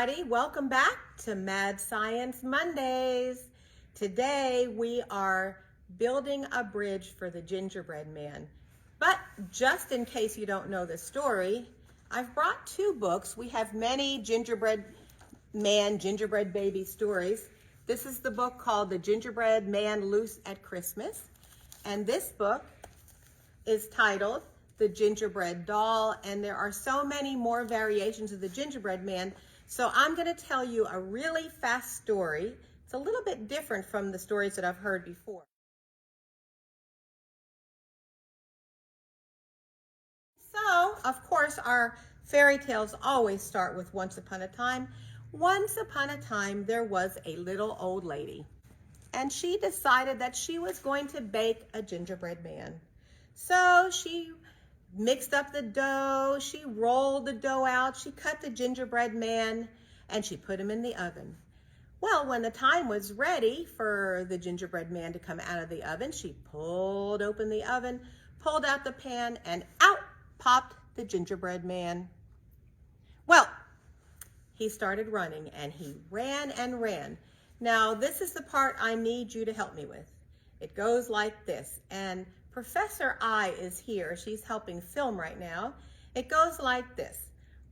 everybody. Welcome back to Mad Science Mondays. Today we are building a bridge for the gingerbread man. But just in case you don't know the story, I've brought two books. We have many gingerbread man, gingerbread baby stories. This is the book called The Gingerbread Man Loose at Christmas. And this book is titled The Gingerbread Doll, and there are so many more variations of the gingerbread man. So I'm going to tell you a really fast story. It's a little bit different from the stories that I've heard before. So, of course, our fairy tales always start with once upon a time. Once upon a time, there was a little old lady, and she decided that she was going to bake a gingerbread man. So she mixed up the dough, she rolled the dough out, she cut the gingerbread man, and she put him in the oven. Well, when the time was ready for the gingerbread man to come out of the oven, she pulled open the oven, pulled out the pan, and out popped the gingerbread man. Well, he started running, and he ran and ran. Now, this is the part I need you to help me with. It goes like this, and Professor I is here. She's helping film right now. It goes like this.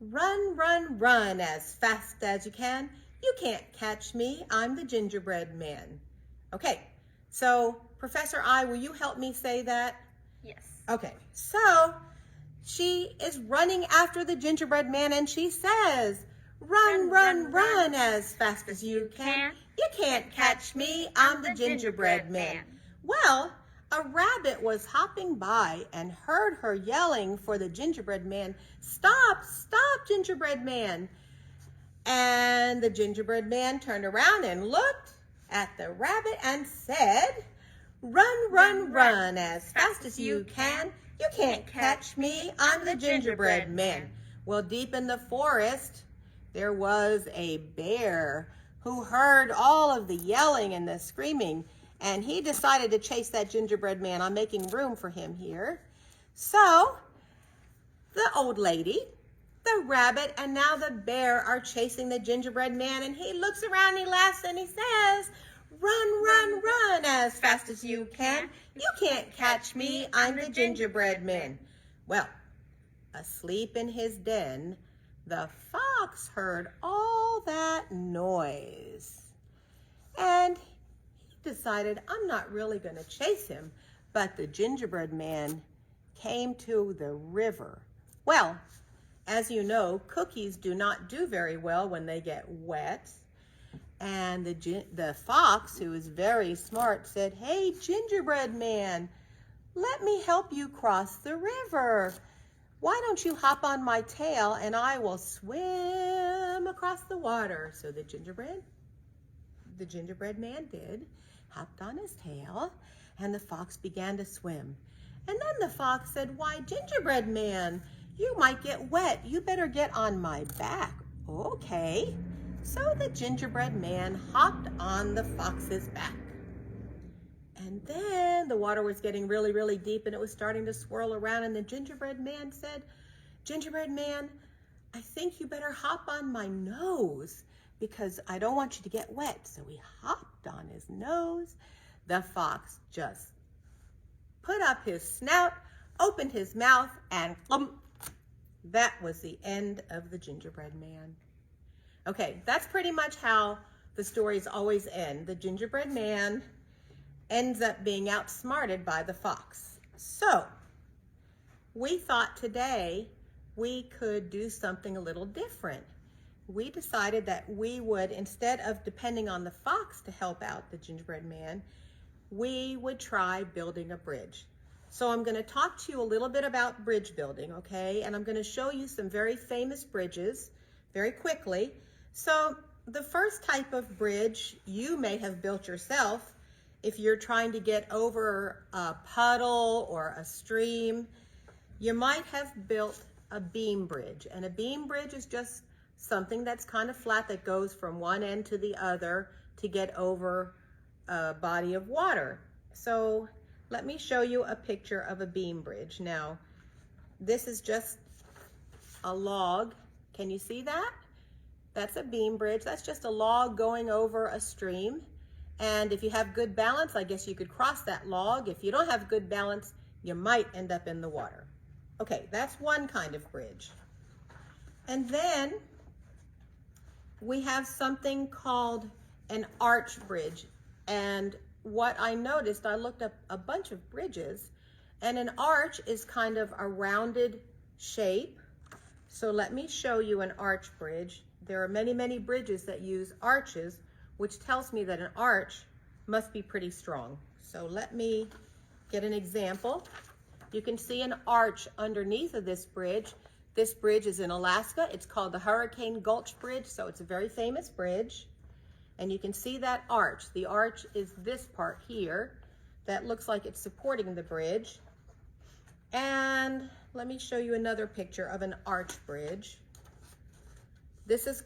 Run, run, run as fast as you can. You can't catch me. I'm the gingerbread man. Okay, so Professor I, will you help me say that? Yes. Okay, so she is running after the gingerbread man, and she says, run, run, run as fast as you can. You can't catch me. I'm the gingerbread man. Well, a rabbit was hopping by and heard her yelling for the gingerbread man. Stop, stop, gingerbread man. And the gingerbread man turned around and looked at the rabbit and said, run, run, run as fast as you can. You can't catch me. I'm the gingerbread man. Well, deep in the forest, there was a bear who heard all of the yelling and the screaming, and he decided to chase that gingerbread man. I'm making room for him here. So the old lady, the rabbit, and now the bear are chasing the gingerbread man, and he looks around, he laughs, and he says, run, run, run as fast as you can. You can't catch me. I'm the gingerbread man. Well, asleep in his den, the fox heard all that noise, and he decided, I'm not really going to chase him. But the gingerbread man came to the river. Well, as you know, cookies do not do very well when they get wet. And the fox, who is very smart, said, hey, gingerbread man, let me help you cross the river. Why don't you hop on my tail and I will swim across the water? So the gingerbread man did, hopped on his tail, and the fox began to swim. And then the fox said, why, gingerbread man, you might get wet. You better get on my back. Okay. So the gingerbread man hopped on the fox's back. And then the water was getting really, really deep, and it was starting to swirl around, and the gingerbread man said, gingerbread man, I think you better hop on my nose because I don't want you to get wet. So he hopped on his nose. The fox just put up his snout, opened his mouth, and clump. That was the end of the gingerbread man. Okay, that's pretty much how the stories always end. The gingerbread man ends up being outsmarted by the fox. So we thought today we could do something a little different. We decided that we would, instead of depending on the fox to help out the gingerbread man, we would try building a bridge. So I'm going to talk to you a little bit about bridge building, okay? And I'm going to show you some very famous bridges very quickly. So the first type of bridge you may have built yourself if you're trying to get over a puddle or a stream. You might have built a beam bridge, and a beam bridge is just something that's kind of flat that goes from one end to the other to get over a body of water. So let me show you a picture of a beam bridge. Now, this is just a log. Can you see that? That's a beam bridge. That's just a log going over a stream. And if you have good balance, I guess you could cross that log. If you don't have good balance, you might end up in the water. Okay, that's one kind of bridge. And then we have something called an arch bridge. And what I noticed, I looked up a bunch of bridges, and an arch is kind of a rounded shape. So let me show you an arch bridge. There are many, many bridges that use arches, which tells me that an arch must be pretty strong. So let me get an example. You can see an arch underneath of this bridge. This bridge is in Alaska. It's called the Hurricane Gulch Bridge, so it's a very famous bridge. And you can see that arch. The arch is this part here that looks like it's supporting the bridge. And let me show you another picture of an arch bridge. This is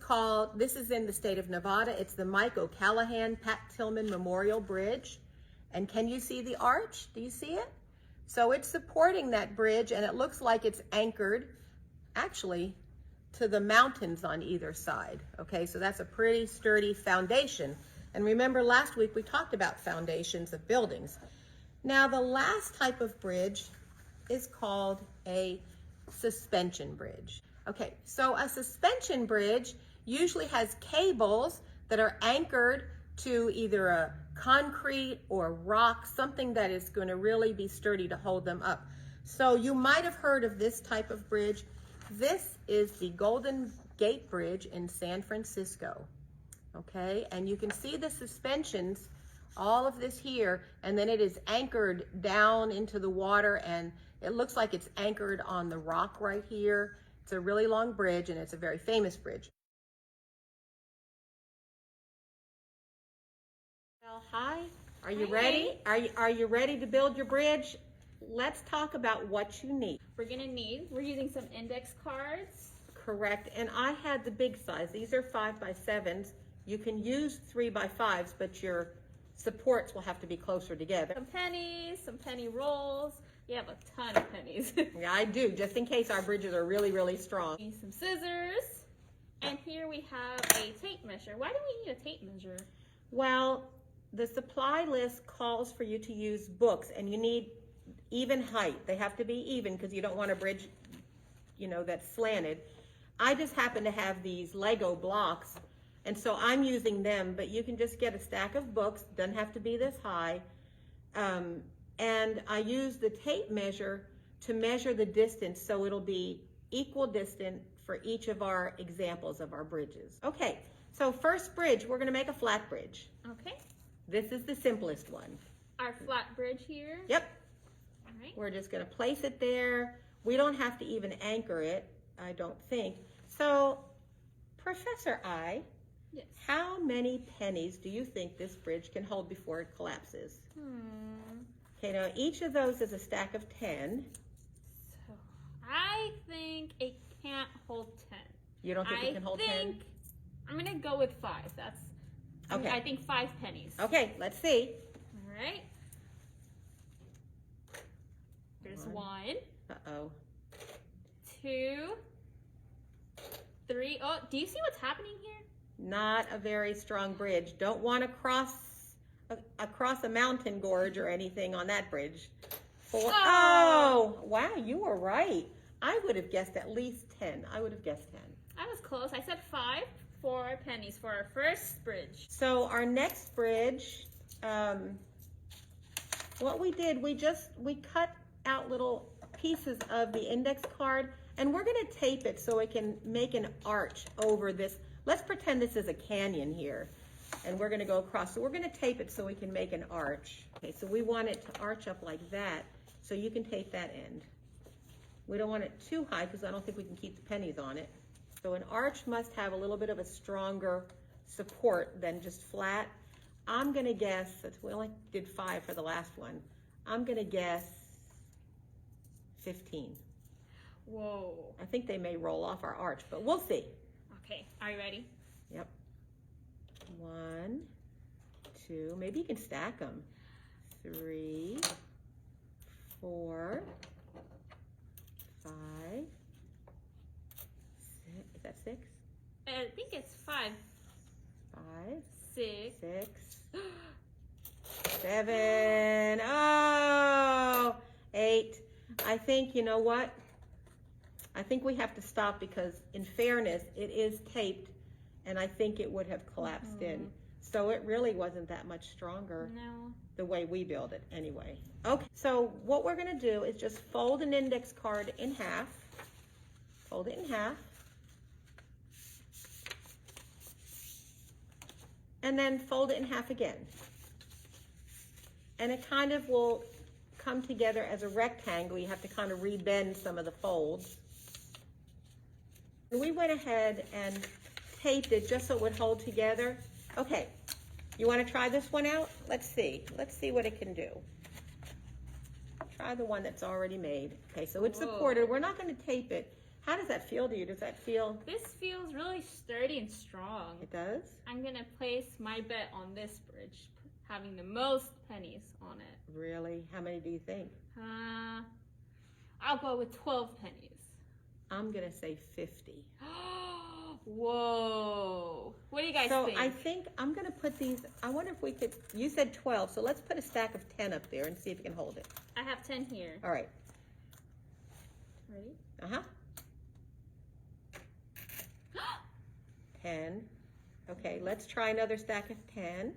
in the state of Nevada. It's the Mike O'Callahan Pat Tillman Memorial Bridge. And can you see the arch? Do you see it? So it's supporting that bridge, and it looks like it's anchored actually to the mountains on either side. Okay, so that's a pretty sturdy foundation. And remember last week we talked about foundations of buildings. Now the last type of bridge is called a suspension bridge. Okay, so a suspension bridge usually has cables that are anchored to either a concrete or rock, something that is going to really be sturdy to hold them up. So you might have heard of this type of bridge. This is the Golden Gate Bridge in San Francisco. Okay, and you can see the suspensions, all of this here, and then it is anchored down into the water, and it looks like it's anchored on the rock right here. It's a really long bridge, and it's a very famous bridge. Well, hi. Are you ready? Are you ready to build your bridge? Let's talk about what you need. We're using some index cards. Correct, and I had the big size. These are 5x7s. You can use 3x5s, but your supports will have to be closer together. Some pennies, some penny rolls. You have a ton of pennies. Yeah, I do, just in case our bridges are really, really strong. Need some scissors. And here we have a tape measure. Why do we need a tape measure? Well, the supply list calls for you to use books, and you need even height. They have to be even because you don't want a bridge, you know, that's slanted. I just happen to have these Lego blocks, and so I'm using them, but you can just get a stack of books, doesn't have to be this high. And I use the tape measure to measure the distance so it'll be equal distant for each of our examples of our bridges. Okay, so first bridge, we're gonna make a flat bridge. Okay. This is the simplest one. Our flat bridge here. Yep. All right. We're just gonna place it there. We don't have to even anchor it, I don't think. So, Professor I, Yes. how many pennies do you think this bridge can hold before it collapses? Okay, now each of those is a stack of 10. So I think it can't hold 10. You don't think it can hold 10? I'm gonna go with 5. Okay. I think 5 pennies. Okay, let's see. All right. There's 1. Uh-oh. 2, 3. Oh, do you see what's happening here? Not a very strong bridge. Don't want to cross a mountain gorge or anything on that bridge. 4. Oh, wow, you were right. I would have guessed at least 10. I would have guessed 10. I was close. I said 5 for pennies for our first bridge. So our next bridge, what we did, we cut out little pieces of the index card, and we're going to tape it so it can make an arch over this. Let's pretend this is a canyon here, and we're going to go across. So we're going to tape it so we can make an arch. Okay, so we want it to arch up like that, so you can tape that end. We don't want it too high because I don't think we can keep the pennies on it. So an arch must have a little bit of a stronger support than just flat. I'm going to guess, we only did 5 for the last one. I'm going to guess 15. Whoa. I think they may roll off our arch, but we'll see. Okay, are you ready? Yep. 1, 2, maybe you can stack them. 3, 4, 5, 6. Is that 6? I think it's 6. 6, 7, oh, 8. I think, you know what? I think we have to stop because in fairness, it is taped and I think it would have collapsed in. So it really wasn't that much stronger. No. The way we build it anyway. Okay, so what we're gonna do is just fold an index card in half. Fold it in half. And then fold it in half again. And it kind of will come together as a rectangle. You have to kind of rebend some of the folds. And we went ahead and taped it just so it would hold together. Okay, you want to try this one out? Let's see. Let's see what it can do. Try the one that's already made. Okay, so it's supported. We're not going to tape it. How does that feel to you? Does that feel? This feels really sturdy and strong. It does? I'm going to place my bet on this bridge, having the most pennies on it. Really? How many do you think? I'll go with 12 pennies. I'm going to say 50. Whoa. What do you guys think? So I think I'm going to put these, I wonder if we could, you said 12, so let's put a stack of 10 up there and see if it can hold it. I have 10 here. All right. Ready? Uh-huh. 10. Okay, let's try another stack of 10.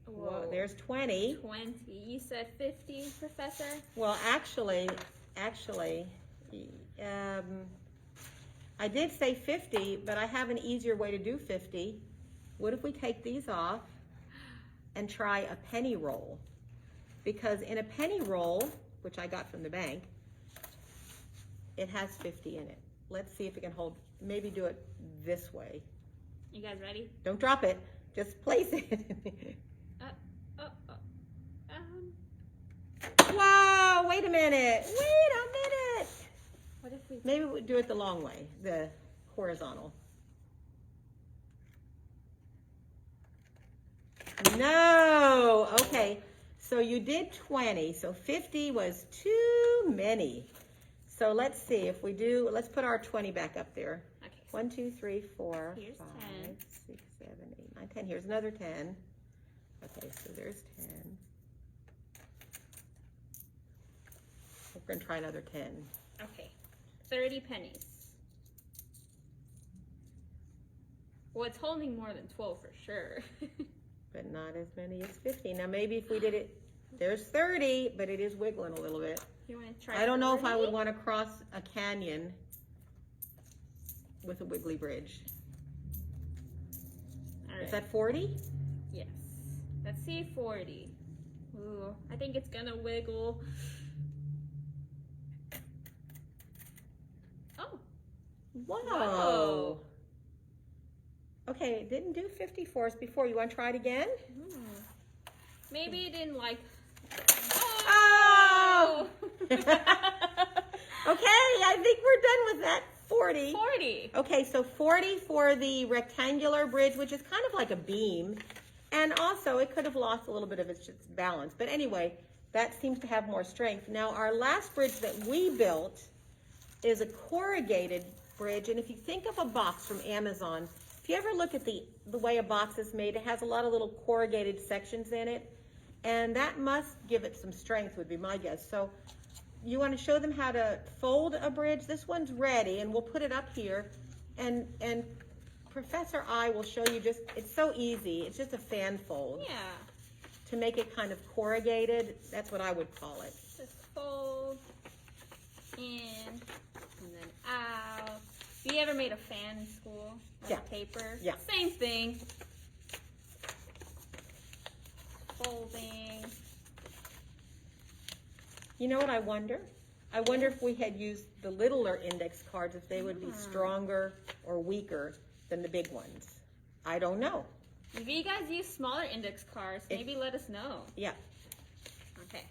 Whoa, there's 20. 20. You said 50, Professor? Well, actually, I did say 50, but I have an easier way to do 50. What if we take these off and try a penny roll? Because in a penny roll, which I got from the bank, it has 50 in it. Let's see if it can hold, maybe do it this way. You guys ready? Don't drop it, just place it. Whoa, wait a minute. What if we... Maybe we'll do it the long way, the horizontal. No, okay. So you did 20, so 50 was too many. So let's see if we do, let's put our 20 back up there. Okay. 1, 2, 3, 4, Here's 5, 10. 6, 7, 8, 9, 10. Here's another 10. Okay, so there's 10. We're going to try another 10. Okay. 30 pennies. Well, it's holding more than 12 for sure. But not as many as 50. Now maybe if we did it, there's 30, but it is wiggling a little bit. You want to try? I don't know if 40? I would want to cross a canyon with a wiggly bridge. All right. Is that 40? Yes. Let's see 40. Ooh, I think it's gonna wiggle. Oh. Whoa. Okay, it didn't do 50 for us before. You want to try it again? Maybe it didn't like... Oh! Okay, I think we're done with that. 40. 40. Okay, so 40 for the rectangular bridge, which is kind of like a beam. And also, it could have lost a little bit of its balance. But anyway, that seems to have more strength. Now, our last bridge that we built is a corrugated bridge. And if you think of a box from Amazon, if you ever look at the way a box is made, it has a lot of little corrugated sections in it. And that must give it some strength, would be my guess. So you want to show them how to fold a bridge? This one's ready, and we'll put it up here. And Professor I will show you just, it's so easy. It's just a fan fold. Yeah. To make it kind of corrugated, that's what I would call it. Just fold in and then out. You ever made a fan in school? Yeah. Paper? Yeah. Same thing. Folding. You know what I wonder? I wonder if we had used the littler index cards, if they would be stronger or weaker than the big ones. I don't know. If you guys use smaller index cards, maybe let us know. Yeah. Okay.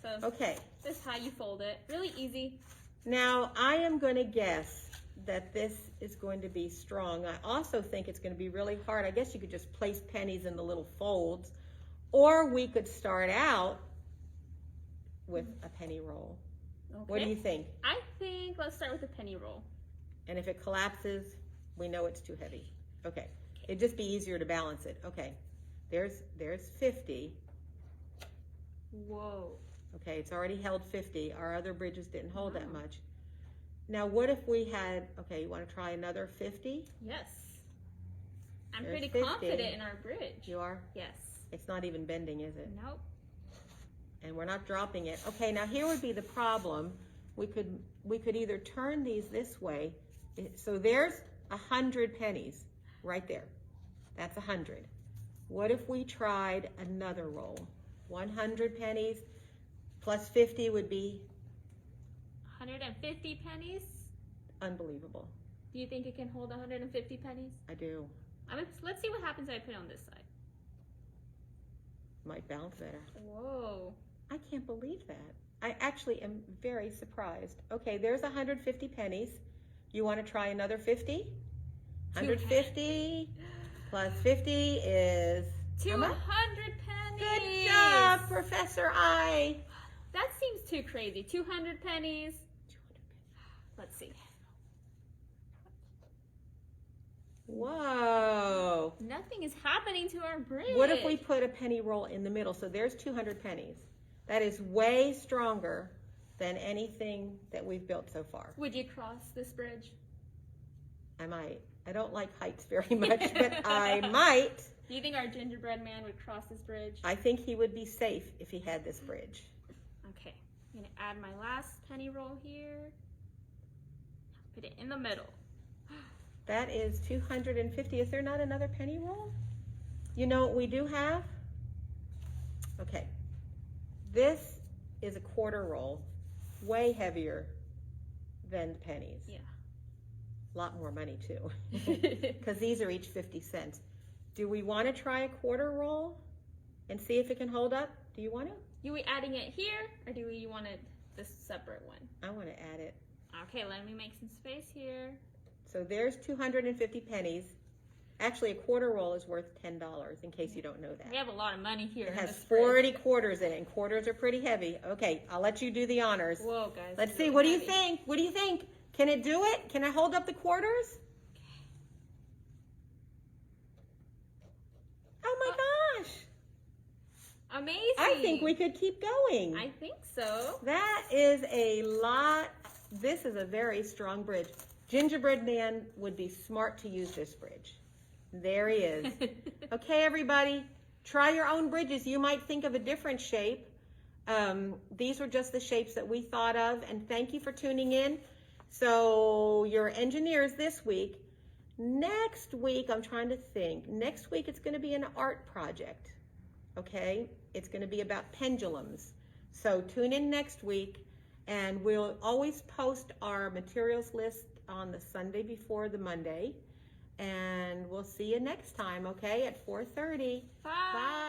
So Okay. this is how you fold it. Really easy. Now, I am going to guess that this is going to be strong. I also think it's going to be really hard. I guess you could just place pennies in the little folds, or we could start out with a penny roll. Okay. What do you think? I think let's start with the penny roll. And if it collapses, We know it's too heavy. Okay. It'd just be easier to balance it. Okay. There's 50. Whoa. Okay, it's already held 50. Our other bridges didn't hold that Wow. much. Now, what if we had, okay, you want to try another 50? Yes. I'm There's pretty 50. confident in our bridge. You are? Yes. It's not even bending, is it? Nope. And we're not dropping it. Okay, now here would be the problem. We could either turn these this way. So there's 100 pennies right there. That's 100. What if we tried another roll? 100 pennies plus 50 would be 150 pennies? unbelievable. Do you think it can hold 150 pennies? I do. Let's see what happens if I put it on this side. Might bounce better. Whoa. I can't believe that. I actually am very surprised. Okay, there's 150 pennies. You want to try another 50? 150 plus 50 is 200 pennies. Good job, Professor I. That seems too crazy. 200 pennies. 200 pennies. Let's see. Whoa. Nothing is happening to our bridge. What if we put a penny roll in the middle? So there's 200 pennies. That is way stronger than anything that we've built so far. Would you cross this bridge? I might. I don't like heights very much, but I might. Do you think our gingerbread man would cross this bridge? I think he would be safe if he had this bridge. Okay. I'm going to add my last penny roll here. Put it in the middle. That is 250. Is there not another penny roll? You know what we do have? Okay. This is a quarter roll, way heavier than pennies. Yeah. A lot more money too, because these are each 50 cents. Do we want to try a quarter roll and see if it can hold up? Do you want to? You we adding it here, or do we want it this separate one? I want to add it. Okay, let me make some space here. So there's 250 pennies. Actually, a quarter roll is worth $10, in case you don't know that. We have a lot of money here. It in has this fridge. 40 quarters in it, and quarters are pretty heavy. Okay, I'll let you do the honors. Whoa, guys. Let's it's see, really what do you heavy. think? What do you think? Can it do it? Can I hold up the quarters? Oh my gosh. Amazing. I think we could keep going. I think so. That is a lot. This is a very strong bridge. Gingerbread Man would be smart to use this bridge. There he is. Okay, everybody, try your own bridges. You might think of a different shape. These were just the shapes that we thought of, and thank you for tuning in. So you're engineers this week. Next week, I'm trying to think. Next week, it's going to be an art project, okay? It's going to be about pendulums. So tune in next week, and we'll always post our materials list on the Sunday before the Monday. And we'll see you next time, okay, at 4:30. Bye. Bye.